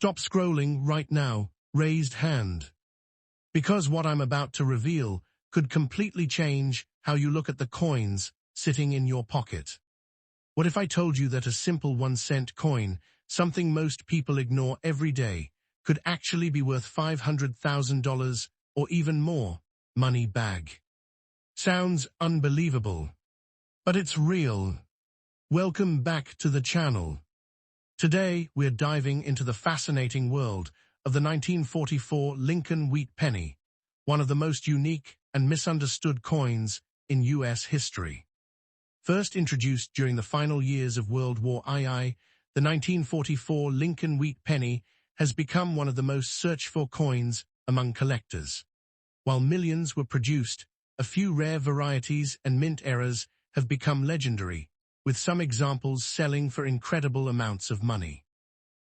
Stop scrolling right now, raised hand. Because what I'm about to reveal could completely change how you look at the coins sitting in your pocket. What if I told you that a simple 1-cent coin, something most people ignore every day, could actually be worth $500,000 or even more? Money bag. Sounds unbelievable. But it's real. Welcome back to the channel. Today, we're diving into the fascinating world of the 1944 Lincoln wheat penny, one of the most unique and misunderstood coins in U.S. history. First introduced during the final years of World War II, the 1944 Lincoln wheat penny has become one of the most searched-for coins among collectors. While millions were produced, a few rare varieties and mint errors have become legendary, with some examples selling for incredible amounts of money.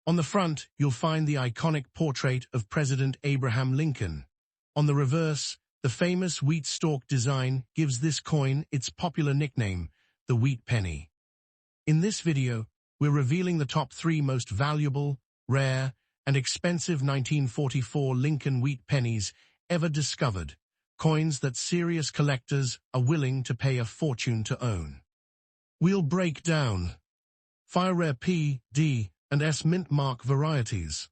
On the front, you'll find the iconic portrait of President Abraham Lincoln. On the reverse, the famous wheat stalk design gives this coin its popular nickname, the wheat penny. In this video, we're revealing the top 3 most valuable, rare, and expensive 1944 Lincoln wheat pennies ever discovered, coins that serious collectors are willing to pay a fortune to own. We'll break down Fire Rare P, D, and S mint mark varieties,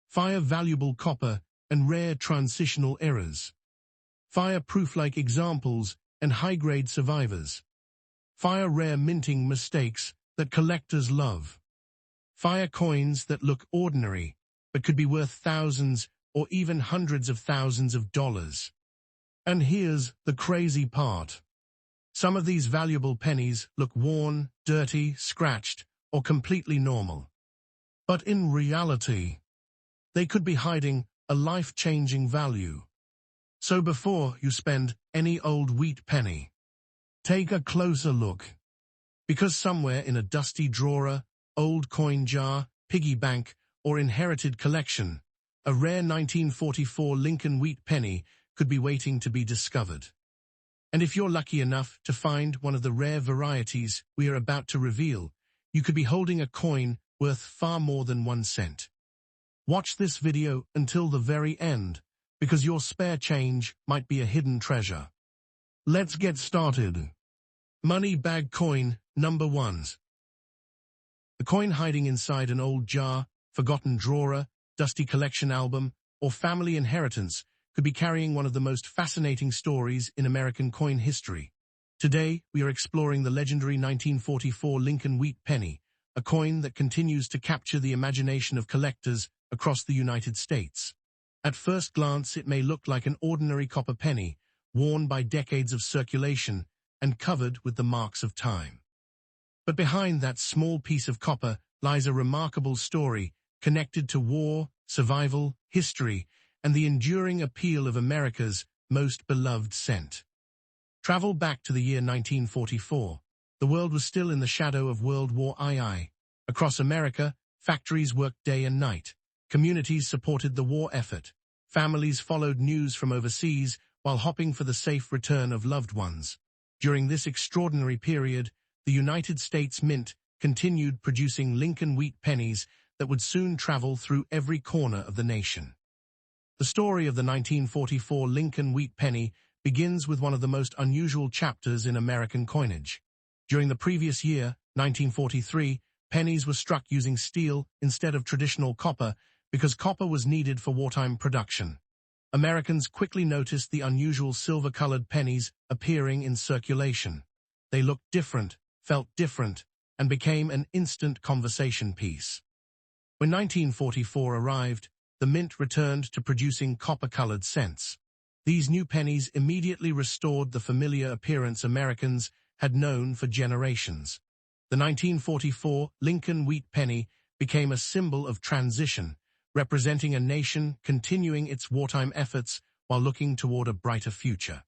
Fire Valuable Copper and Rare Transitional Errors, Fire Proof-like examples and high-grade survivors, Fire Rare minting mistakes that collectors love, Fire coins that look ordinary but could be worth thousands or even hundreds of thousands of dollars. And here's the crazy part. Some of these valuable pennies look worn, dirty, scratched, or completely normal. But in reality, they could be hiding a life-changing value. So before you spend any old wheat penny, take a closer look. Because somewhere in a dusty drawer, old coin jar, piggy bank, or inherited collection, a rare 1944 Lincoln wheat penny could be waiting to be discovered. And if you're lucky enough to find one of the rare varieties we are about to reveal, you could be holding a coin worth far more than 1 cent. Watch this video until the very end, because your spare change might be a hidden treasure. Let's get started. Money bag coin number 1. The coin hiding inside an old jar, forgotten drawer, dusty collection album, or family inheritance could be carrying one of the most fascinating stories in American coin history. Today, we are exploring the legendary 1944 Lincoln wheat penny, a coin that continues to capture the imagination of collectors across the United States. At first glance, it may look like an ordinary copper penny, worn by decades of circulation and covered with the marks of time. But behind that small piece of copper lies a remarkable story connected to war, survival, history, and the enduring appeal of America's most beloved cent. Travel back to the year 1944. The world was still in the shadow of World War II. Across America, factories worked day and night. Communities supported the war effort. Families followed news from overseas while hoping for the safe return of loved ones. During this extraordinary period, the United States Mint continued producing Lincoln wheat pennies that would soon travel through every corner of the nation. The story of the 1944 Lincoln wheat penny begins with one of the most unusual chapters in American coinage. During the previous year, 1943, pennies were struck using steel instead of traditional copper because copper was needed for wartime production. Americans quickly noticed the unusual silver-colored pennies appearing in circulation. They looked different, felt different, and became an instant conversation piece. When 1944 arrived, the mint returned to producing copper-colored cents. These new pennies immediately restored the familiar appearance Americans had known for generations. The 1944 Lincoln wheat penny became a symbol of transition, representing a nation continuing its wartime efforts while looking toward a brighter future.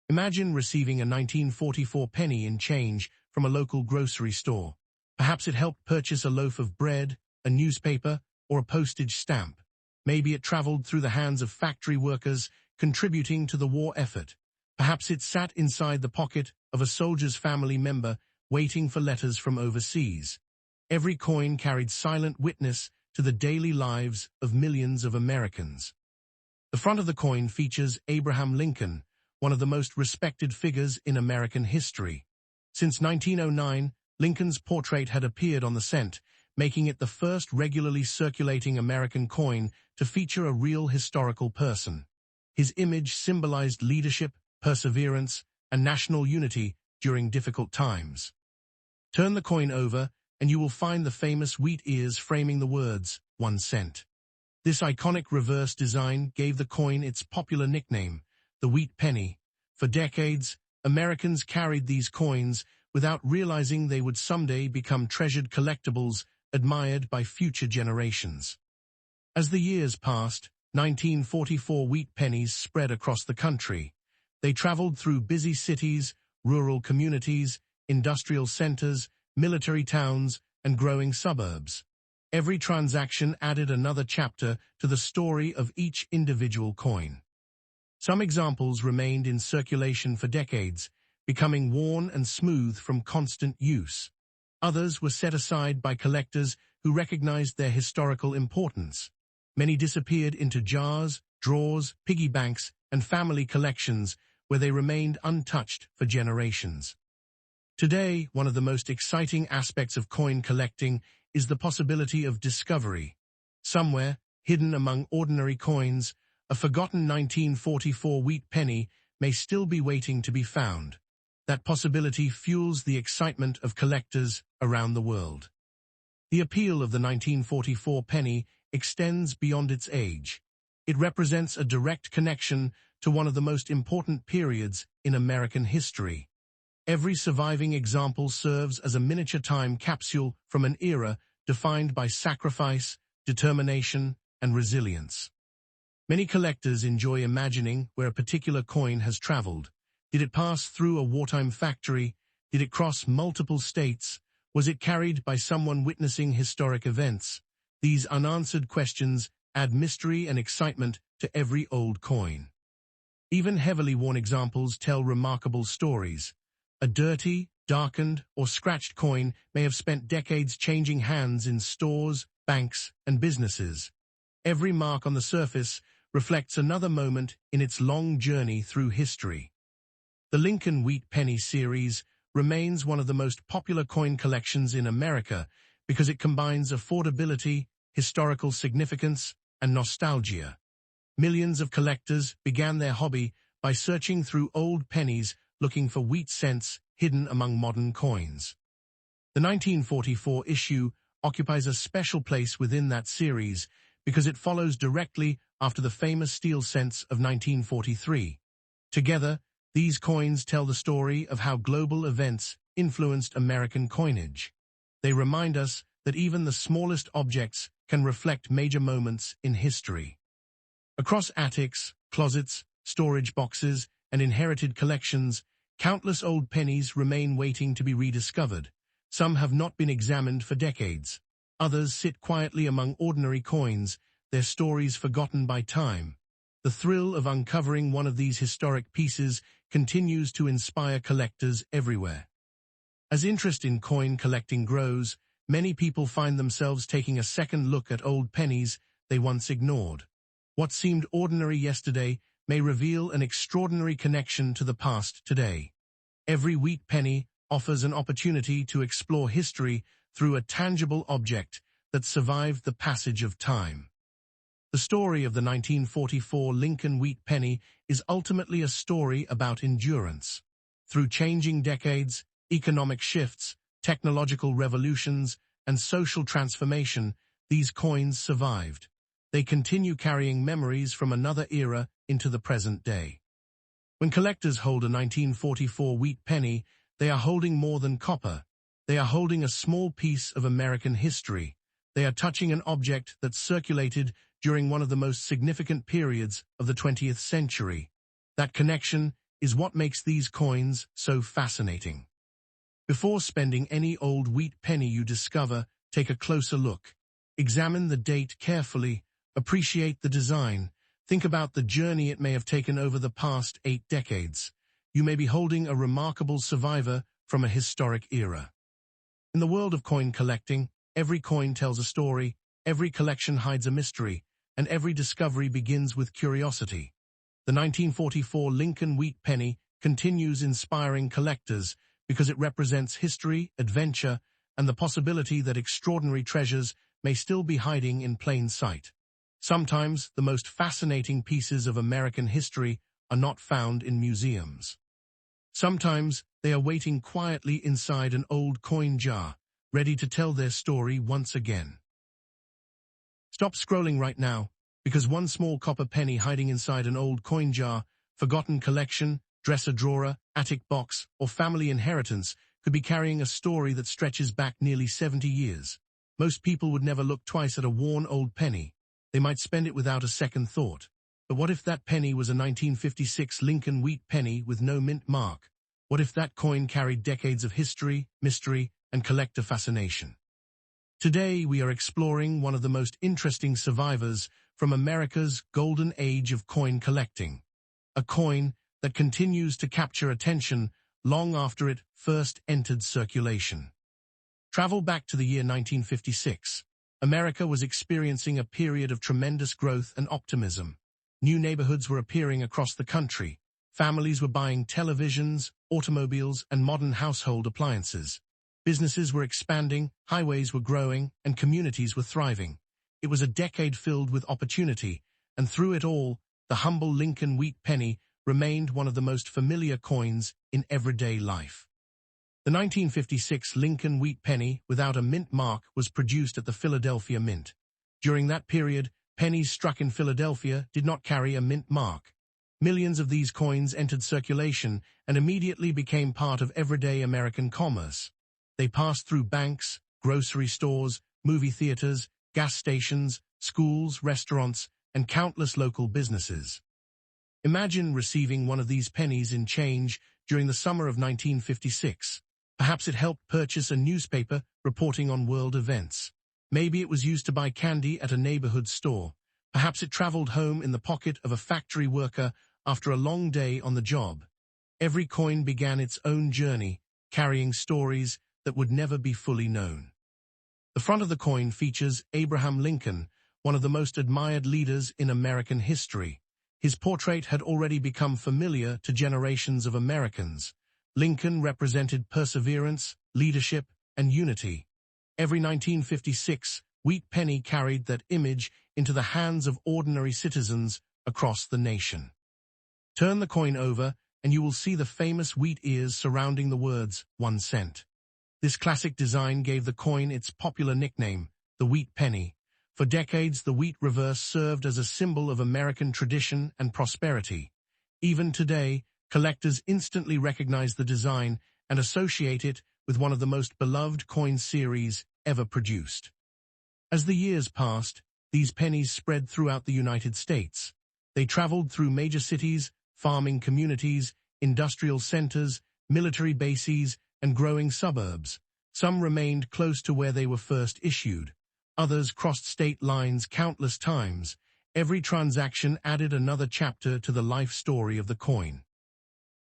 Imagine receiving a 1944 penny in change from a local grocery store. Perhaps it helped purchase a loaf of bread, a newspaper, or a postage stamp. Maybe it traveled through the hands of factory workers, contributing to the war effort. Perhaps it sat inside the pocket of a soldier's family member, waiting for letters from overseas. Every coin carried silent witness to to the daily lives of millions of Americans. The front of the coin features Abraham Lincoln, one of the most respected figures in American history. Since 1909, Lincoln's portrait had appeared on the cent, making it the first regularly circulating American coin to feature a real historical person. His image symbolized leadership, perseverance, and national unity during difficult times. Turn the coin over, and you will find the famous wheat ears framing the words, 1 cent. This iconic reverse design gave the coin its popular nickname, the wheat penny. For decades, Americans carried these coins without realizing they would someday become treasured collectibles admired by future generations. As the years passed, 1944 wheat pennies spread across the country. They traveled through busy cities, rural communities, industrial centers, military towns, and growing suburbs. Every transaction added another chapter to the story of each individual coin. Some examples remained in circulation for decades, becoming worn and smooth from constant use. Others were set aside by collectors who recognized their historical importance. Many disappeared into jars, drawers, piggy banks, and family collections where they remained untouched for generations. Today, one of the most exciting aspects of coin collecting is the possibility of discovery. Somewhere, hidden among ordinary coins, a forgotten 1944 wheat penny may still be waiting to be found. That possibility fuels the excitement of collectors around the world. The appeal of the 1944 penny extends beyond its age. It represents a direct connection to one of the most important periods in American history. Every surviving example serves as a miniature time capsule from an era defined by sacrifice, determination, and resilience. Many collectors enjoy imagining where a particular coin has traveled. Did it pass through a wartime factory? Did it cross multiple states? Was it carried by someone witnessing historic events? These unanswered questions add mystery and excitement to every old coin. Even heavily worn examples tell remarkable stories. A dirty, darkened, or scratched coin may have spent decades changing hands in stores, banks, and businesses. Every mark on the surface reflects another moment in its long journey through history. The Lincoln Wheat Penny series remains one of the most popular coin collections in America because it combines affordability, historical significance, and nostalgia. Millions of collectors began their hobby by searching through old pennies looking for wheat cents hidden among modern coins. The 1944 issue occupies a special place within that series because it follows directly after the famous steel cents of 1943. Together, these coins tell the story of how global events influenced American coinage. They remind us that even the smallest objects can reflect major moments in history. Across attics, closets, storage boxes, and inherited collections, countless old pennies remain waiting to be rediscovered. Some have not been examined for decades. Others sit quietly among ordinary coins, their stories forgotten by time. The thrill of uncovering one of these historic pieces continues to inspire collectors everywhere. As interest in coin collecting grows, many people find themselves taking a second look at old pennies they once ignored. What seemed ordinary yesterday may reveal an extraordinary connection to the past today. Every wheat penny offers an opportunity to explore history through a tangible object that survived the passage of time. The story of the 1944 Lincoln Wheat Penny is ultimately a story about endurance. Through changing decades, economic shifts, technological revolutions, and social transformation, these coins survived. They continue carrying memories from another era into the present day. When collectors hold a 1944 wheat penny, they are holding more than copper. They are holding a small piece of American history. They are touching an object that circulated during one of the most significant periods of the 20th century. That connection is what makes these coins so fascinating. Before spending any old wheat penny you discover, take a closer look. Examine the date carefully, appreciate the design, think about the journey it may have taken over the past 8 decades. You may be holding a remarkable survivor from a historic era. In the world of coin collecting, every coin tells a story, Every collection hides a mystery, and every discovery begins with curiosity. The 1944 Lincoln wheat penny continues inspiring collectors because it represents history, adventure, and the possibility that extraordinary treasures may still be hiding in plain sight. Sometimes the most fascinating pieces of American history are not found in museums. Sometimes they are waiting quietly inside an old coin jar, ready to tell their story once again. Stop scrolling right now, because one small copper penny hiding inside an old coin jar, forgotten collection, dresser drawer, attic box, or family inheritance could be carrying a story that stretches back nearly 70 years. Most people would never look twice at a worn old penny. They might spend it without a second thought. But what if that penny was a 1956 Lincoln wheat penny with no mint mark? What if that coin carried decades of history, mystery, and collector fascination? Today we are exploring one of the most interesting survivors from America's golden age of coin collecting. A coin that continues to capture attention long after it first entered circulation. Travel back to the year 1956. America was experiencing a period of tremendous growth and optimism. New neighborhoods were appearing across the country. Families were buying televisions, automobiles, and modern household appliances. Businesses were expanding, highways were growing, and communities were thriving. It was a decade filled with opportunity, and through it all, the humble Lincoln wheat penny remained one of the most familiar coins in everyday life. The 1956 Lincoln wheat penny without a mint mark was produced at the Philadelphia Mint. During that period, pennies struck in Philadelphia did not carry a mint mark. Millions of these coins entered circulation and immediately became part of everyday American commerce. They passed through banks, grocery stores, movie theaters, gas stations, schools, restaurants, and countless local businesses. Imagine receiving one of these pennies in change during the summer of 1956. Perhaps it helped purchase a newspaper reporting on world events. Maybe it was used to buy candy at a neighborhood store. Perhaps it traveled home in the pocket of a factory worker after a long day on the job. Every coin began its own journey, carrying stories that would never be fully known. The front of the coin features Abraham Lincoln, one of the most admired leaders in American history. His portrait had already become familiar to generations of Americans. Lincoln represented perseverance, leadership, and unity. Every 1956 wheat penny carried that image into the hands of ordinary citizens across the nation. Turn the coin over, and you will see the famous wheat ears surrounding the words 1 cent. This classic design gave the coin its popular nickname, the wheat penny. For decades, the wheat reverse served as a symbol of American tradition and prosperity. Even today, collectors instantly recognize the design and associate it with one of the most beloved coin series ever produced. As the years passed, these pennies spread throughout the United States. They traveled through major cities, farming communities, industrial centers, military bases, and growing suburbs. Some remained close to where they were first issued. Others crossed state lines countless times. Every transaction added another chapter to the life story of the coin.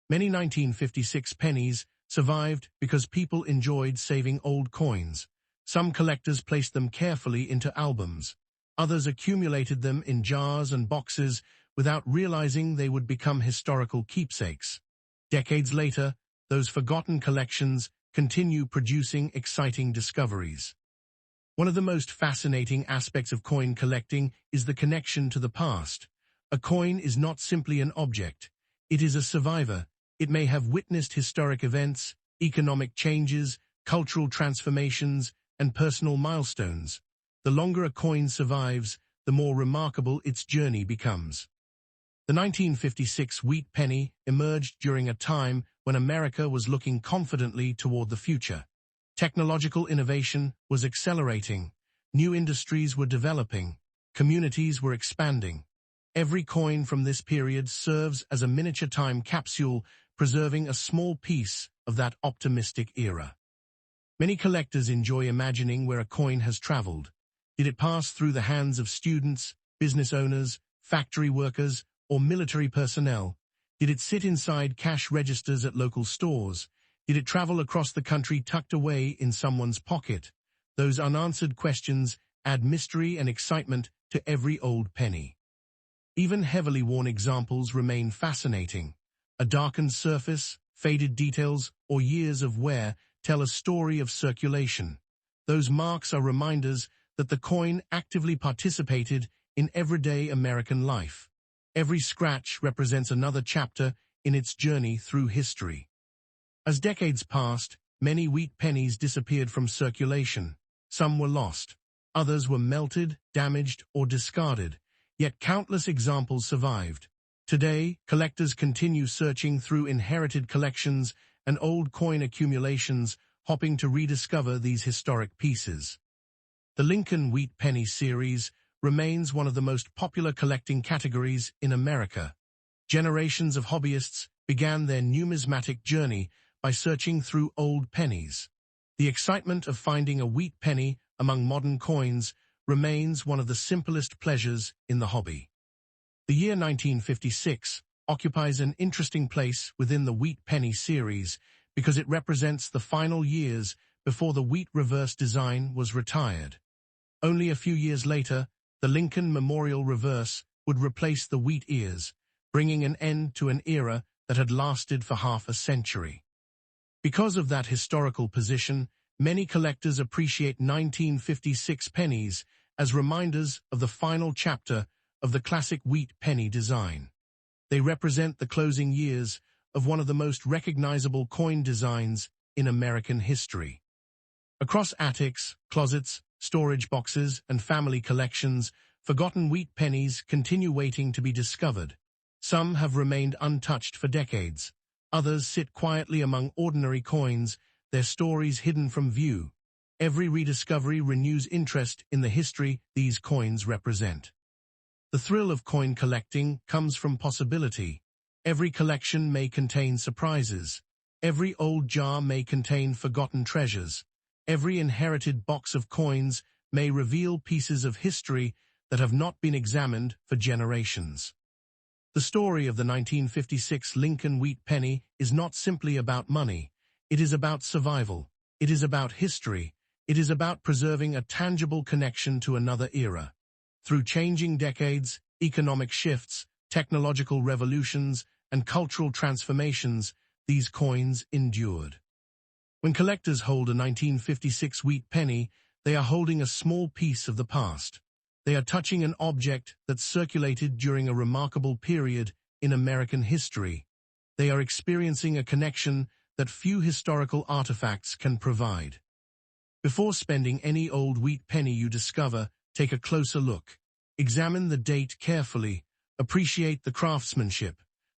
Many 1956 pennies survived because people enjoyed saving old coins. Some collectors placed them carefully into albums. Others accumulated them in jars and boxes without realizing they would become historical keepsakes. Decades later, those forgotten collections continue producing exciting discoveries. One of the most fascinating aspects of coin collecting is the connection to the past. A coin is not simply an object. It is a survivor. It may have witnessed historic events, economic changes, cultural transformations, and personal milestones. The longer a coin survives, the more remarkable its journey becomes. The 1956 wheat penny emerged during a time when America was looking confidently toward the future. Technological innovation was accelerating. New industries were developing. Communities were expanding. Every coin from this period serves as a miniature time capsule, preserving a small piece of that optimistic era. Many collectors enjoy imagining where a coin has traveled. Did it pass through the hands of students, business owners, factory workers, or military personnel? Did it sit inside cash registers at local stores? Did it travel across the country tucked away in someone's pocket? Those unanswered questions add mystery and excitement to every old penny. Even heavily worn examples remain fascinating. A darkened surface, faded details, or years of wear tell a story of circulation. Those marks are reminders that the coin actively participated in everyday American life. Every scratch represents another chapter in its journey through history. As decades passed, many wheat pennies disappeared from circulation. Some were lost. Others were melted, damaged, or discarded. Yet countless examples survived. Today, collectors continue searching through inherited collections and old coin accumulations, hoping to rediscover these historic pieces. The Lincoln Wheat Penny series remains one of the most popular collecting categories in America. Generations of hobbyists began their numismatic journey by searching through old pennies. The excitement of finding a wheat penny among modern coins remains one of the simplest pleasures in the hobby. The year 1956 occupies an interesting place within the wheat penny series because it represents the final years before the wheat reverse design was retired. Only a few years later, the Lincoln Memorial Reverse would replace the wheat ears, bringing an end to an era that had lasted for half a century. Because of that historical position, many collectors appreciate 1956 pennies as reminders of the final chapter of the classic wheat penny design. They represent the closing years of one of the most recognizable coin designs in American history. Across attics, closets, storage boxes, and family collections, forgotten wheat pennies continue waiting to be discovered. Some have remained untouched for decades. Others sit quietly among ordinary coins, their stories hidden from view. Every rediscovery renews interest in the history these coins represent. The thrill of coin collecting comes from possibility. Every collection may contain surprises. Every old jar may contain forgotten treasures. Every inherited box of coins may reveal pieces of history that have not been examined for generations. The story of the 1956 Lincoln Wheat Penny is not simply about money. It is about survival. It is about history. It is about preserving a tangible connection to another era. Through changing decades, economic shifts, technological revolutions, and cultural transformations, these coins endured. When collectors hold a 1956 wheat penny, they are holding a small piece of the past. They are touching an object that circulated during a remarkable period in American history. They are experiencing a connection that few historical artifacts can provide. Before spending any old wheat penny you discover, take a closer look. Examine the date carefully. Appreciate the craftsmanship.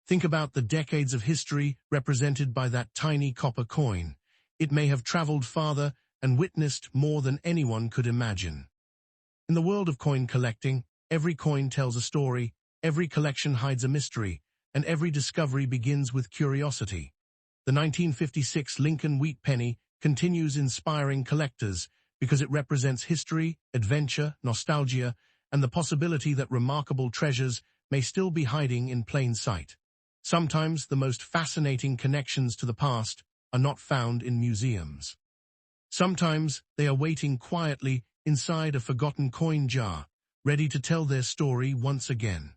Think about the decades of history represented by that tiny copper coin. It may have traveled farther and witnessed more than anyone could imagine. In the world of coin collecting, every coin tells a story, every collection hides a mystery, and every discovery begins with curiosity. The 1956 Lincoln Wheat Penny continues inspiring collectors because it represents history, adventure, nostalgia, and the possibility that remarkable treasures may still be hiding in plain sight. Sometimes the most fascinating connections to the past are not found in museums. Sometimes they are waiting quietly inside a forgotten coin jar, ready to tell their story once again.